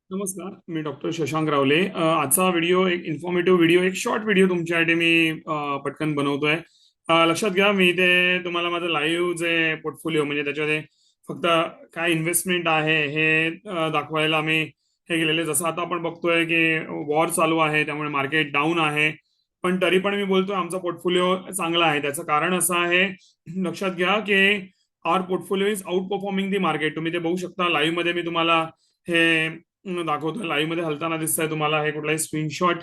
नमस्कार, मी डॉक्टर शशांक रावले. आजचा व्हिडिओ एक इन्फॉर्मेटिव्ह व्हिडिओ, एक शॉर्ट व्हिडिओ तुमच्यासाठी मी पटकन बनवतोय. लक्षात घ्या, मी ते तुम्हाला माझं लाईव्ह जे पोर्टफोलिओ म्हणजे त्याच्यामध्ये फक्त काय इन्व्हेस्टमेंट आहे हे दाखवायला मी हे केलेले. जसं आता आपण बघतोय की वॉर चालू आहे, त्यामुळे मार्केट डाऊन आहे. पण तरी पण मी बोलतोय आमचा पोर्टफोलिओ चांगला आहे. त्याचं कारण असं आहे, लक्षात घ्या की our portfolio is outperforming the market. तुम्ही ते बघू शकता लाईव्ह मध्ये. मी तुम्हाला हे दाखवतो, लाईव्ह मध्ये हलताना दिसतंय तुम्हाला. हे कुठलाही स्क्रीनशॉट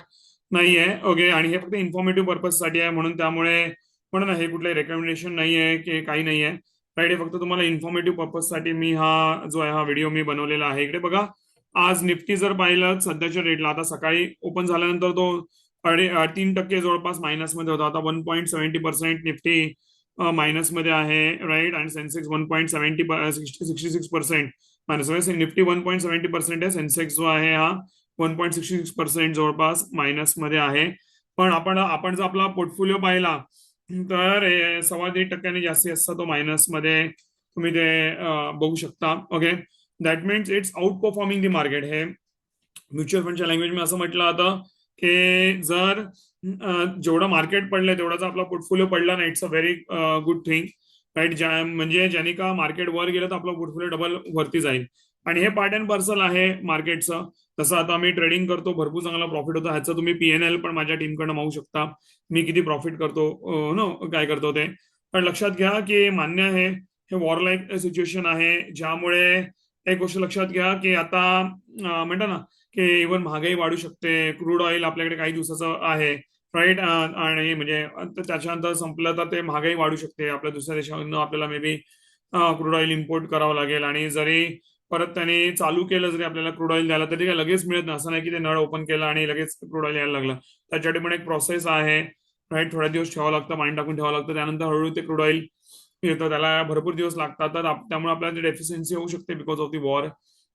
नाहीये. ओके, आणि हे फक्त इन्फॉर्मेटिव्ह पर्पज साठी आहे, म्हणून त्यामुळे म्हणून हे कुठलंही रेकमेंडेशन नाहीये की काही नाहीये. राईट, हे फक्त तुम्हाला इन्फॉर्मेटिव्ह पर्पज साठी मी हा जो आहे हा व्हिडिओ मी बनवलेला आहे. इकडे बघा, आज निफ्टी जर पाहिलं सध्याच्या रेटला, आता सकाळी ओपन झाल्यानंतर तो 3% जवळपास मायनस मध्ये होता. आता 1.70% निफ्टी मायनस मध्ये आहे. राईट, आणि सेन्सेक्स 1.66% मायनस. निफ्टी 1.70% आहे. सेन्सेक्स जो आहे हा 1.66% जवळपास मायनस मध्ये आहे. पण आपण जर आपला पोर्टफोलिओ पाहिला तर 1.25% जास्तीत जास्त तो मायनस मध्ये तुम्ही ते बघू शकता. Okay, that means it's out performing the market. हे म्युच्युअल फंडच्या लँग्वेजमध्ये असं म्हटलं जातं की जर जेवढं मार्केट पडलंय तेवढाच आपला पोर्टफोलिओ पडला नाही, it's a very good thing. Right, म्हणजे ज्याने का मार्केट वर गेलं तर आपला पोर्टफोलिओ डबल वरती जाईल. आणि हे पार्ट अँड पार्सल आहे मार्केटचं. तसं आता मी ट्रेडिंग करतो, भरपूर चांगला प्रॉफिट होतो. ह्याचं तुम्ही पीएनएल पण माझ्या टीमकडनं मागू शकता, मी किती प्रॉफिट करतो, नो काय करतो ते. पण लक्षात घ्या की मान्य आहे, हे वॉरलाईक सिच्युएशन आहे, ज्यामुळे एक गोष्ट लक्षात घ्या की आता म्हणतात ना की इव्हन महागाई वाढू शकते. क्रूड ऑइल आपल्याकडे काही दिवसाचं आहे. राईट, आणि म्हणजे त्याच्यानंतर संपलं तर ते महागाई वाढू शकते. आपल्या दुसऱ्या देशामधून आपल्याला may be crude oil import करावं लागेल. आणि जरी परत त्यांनी चालू केलं, जरी आपल्याला क्रूड ऑइल द्यायला, तरी काय लगेच मिळत नाही. असं नाही की ते नळ ओपन केलं आणि लगेच क्रूड ऑइल यायला लागलं. त्याच्यासाठी पण एक प्रोसेस आहे. राईट, थोड्या दिवस ठेवावं लागतं, पाणी टाकून ठेवावं लागतं, त्यानंतर हळूहळू ते क्रूड ऑइल येतं. त्याला भरपूर दिवस लागतात. तर त्यामुळे आपल्याला डेफिशियन्सी होऊ शकते because of the war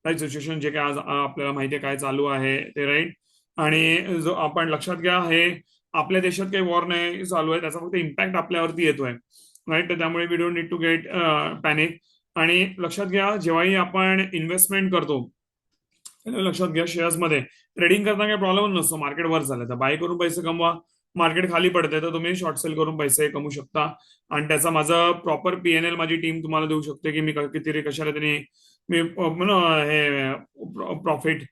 right situation, जे काय आज आपल्याला माहिती आहे काय चालू आहे ते. राईट, आणि जो आपण लक्षात घ्या, हे आपल्या देशात काही वॉर नाही चालू आहे, त्याचा फक्त इम्पॅक्ट आपल्यावरती येतोय. राईट, तर त्यामुळे we don't need to get panic. आणि लक्षात घ्या, जेव्हाही आपण इन्व्हेस्टमेंट करतो, लक्षात घ्या, शेअर्समध्ये ट्रेडिंग करताना काही प्रॉब्लेम नसतो. मार्केट वर झालं तर बाय करून पैसे कमवा, मार्केट खाली पडते तर तुम्ही शॉर्ट सेल करून पैसे कमवू शकता. आणि त्याचा माझा प्रॉपर पीएनएल माझी टीम तुम्हाला देऊ शकते की मी किती कशाला त्यांनी मी हे प्रॉफिट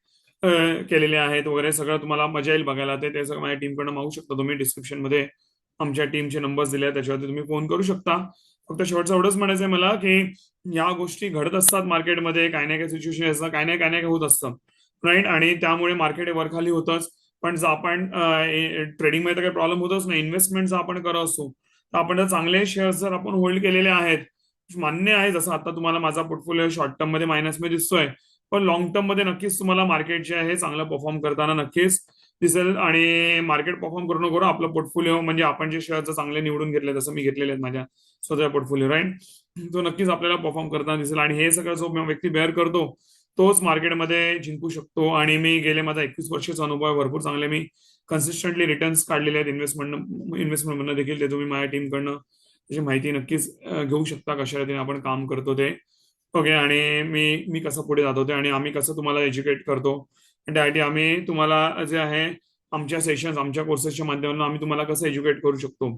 केलेले आहेत वगैरे. सगळं तुम्हाला मजा येईल बघायला. ते सगळं माझ्या टीमकडनं मागू शकता तुम्ही. डिस्क्रिप्शन मध्ये आमच्या टीमचे नंबर्स दिले आहेत, त्याच्यावरती तुम्ही फोन करू शकता. फक्त शेवटचं एवढंच म्हणायचं आहे मला की या गोष्टी घडत असतात मार्केटमध्ये, काही ना काही सिच्युएशन असतं, काही ना काही होत असतं. राईट, आणि त्यामुळे मार्केट वरखाली होतच. पण जर आपण ट्रेडिंग मध्ये तर काही प्रॉब्लेम होतच नाही. इन्व्हेस्टमेंट जर आपण करत असतो तर आपण जर चांगले शेअर्स जर आपण होल्ड केलेले आहेत, मान्य आहे जसं आता तुम्हाला माझा पोर्टफोलिओ शॉर्ट टर्म मध्ये मायनस मध्ये दिसतोय, पण लॉंग टर्म मध्ये नक्कीच तुम्हाला मार्केट जे आहे चांगलं परफॉर्म करताना नक्कीच दिसेल. आणि मार्केट परफॉर्म करू नको, आपलं पोर्टफोलिओ म्हणजे आपण जे शेअर चांगले निवडून घेतले, जसं मी घेतलेले आहेत माझ्या स्वतः पोर्टफोलिओ. राईट, तो नक्कीच आपल्याला परफॉर्म करताना दिसेल. आणि हे सगळं जो व्यक्ती बेअर करतो तोच मार्केटमध्ये जिंकू शकतो. आणि मी गेले माझा 21 वर्षाचा अनुभव आहे, भरपूर चांगले मी कन्सिस्टंटली रिटर्न्स काढलेले आहेत इन्व्हेस्टमेंट देखील. ते तुम्ही माझ्या टीमकडनं त्याची माहिती नक्कीच घेऊ शकता, कशा रीतीने आपण काम करतो ते. ओके, आणि मी मी कसं पुढे जातो ते, आणि आम्ही कसं तुम्हाला एज्युकेट करतो. आणि त्यासाठी आम्ही तुम्हाला जे आहे आमच्या सेशन्स, आमच्या कोर्सेसच्या माध्यमातून आम्ही तुम्हाला कसं एज्युकेट करू शकतो,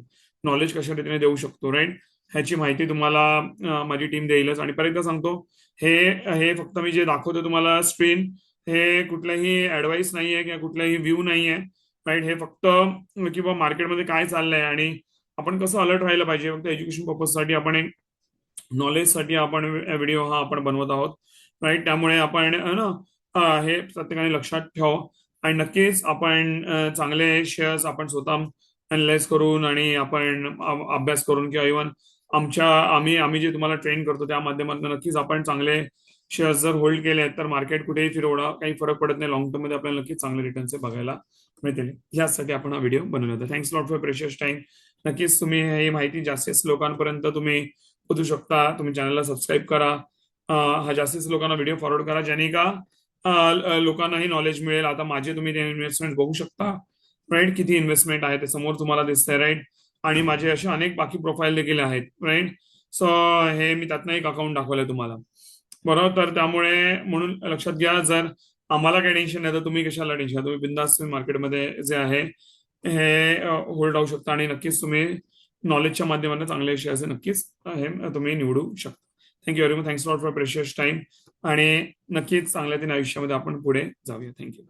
नॉलेज कशा रीतीने देऊ शकतो. राईट, ह्याची माहिती तुम्हाला माझी टीम देईलच. आणि परत एकदा सांगतो, हे हे फक्त मी जे दाखवतो तुम्हाला स्क्रीन, हे कुठलाही ऍडवाइस नाहीये किंवा कुठलाही व्ह्यू नाहीये. राईट, हे फक्त किंवा मार्केटमध्ये काय चाललंय आणि आपण कसं अलर्ट राहिलं पाहिजे, फक्त एज्युकेशन पर्पजसाठी आपण एक नॉलेजसाठी आपण व्हिडिओ हा आपण बनवत आहोत. राईट, त्यामुळे आपण हे प्रत्येकाने लक्षात ठेवा. आणि नक्कीच आपण चांगले शेअर्स आपण स्वतः अनालाइज करून आणि आपण अभ्यास करून किंवा इव्हन आम्ही जे तुम्हाला ट्रेन करतो त्या माध्यमातून नक्कीच आपण चांगले शेअर्स जर होल्ड केले तर मार्केट कुठेही फिरवणं काही फरक पडत नाही. लॉंग टर्म मध्ये आपल्याला नक्कीच चांगले रिटर्न्स बघायला मिळतील. यासाठी आपण हा व्हिडिओ बनवला होता. Thanks lot for precious time. नक्कीच तुम्ही ही माहिती जास्तीत लोकांपर्यंत तुम्ही पोहोचू शकता. तुम्ही चॅनलला सबस्क्राईब करा, हा जास्तीत लोकांना व्हिडिओ फॉरवर्ड करा, ज्याने का लोकांनाही नॉलेज मिळेल. आता माझे तुम्ही इन्व्हेस्टमेंट बघू शकता. राईट, किती इन्व्हेस्टमेंट आहे ते समोर तुम्हाला दिसतंय. राईट, आणि माझे असे अनेक बाकी प्रोफाईल देखील आहेत. राईट, सो हे मी त्यातनं एक अकाउंट दाखवलंय तुम्हाला, बरोबर. तर त्यामुळे म्हणून लक्षात घ्या, जर आम्हाला काही टेन्शन नाही, तर तुम्ही कशाला टेन्शन, तुम्ही बिंदास मार्केटमध्ये जे आहे हे होल्ड राहू शकता आणि नक्कीच तुम्ही नॉलेजच्या माध्यमाने चांगले शेअर्स नक्कीच हे तुम्ही निवडू शकता. Thank you very much, thanks lot for precious time, आणि नक्कीच चांगल्या दिन आयुष्यामध्ये आपण पुढे जाऊया. थँक्यू.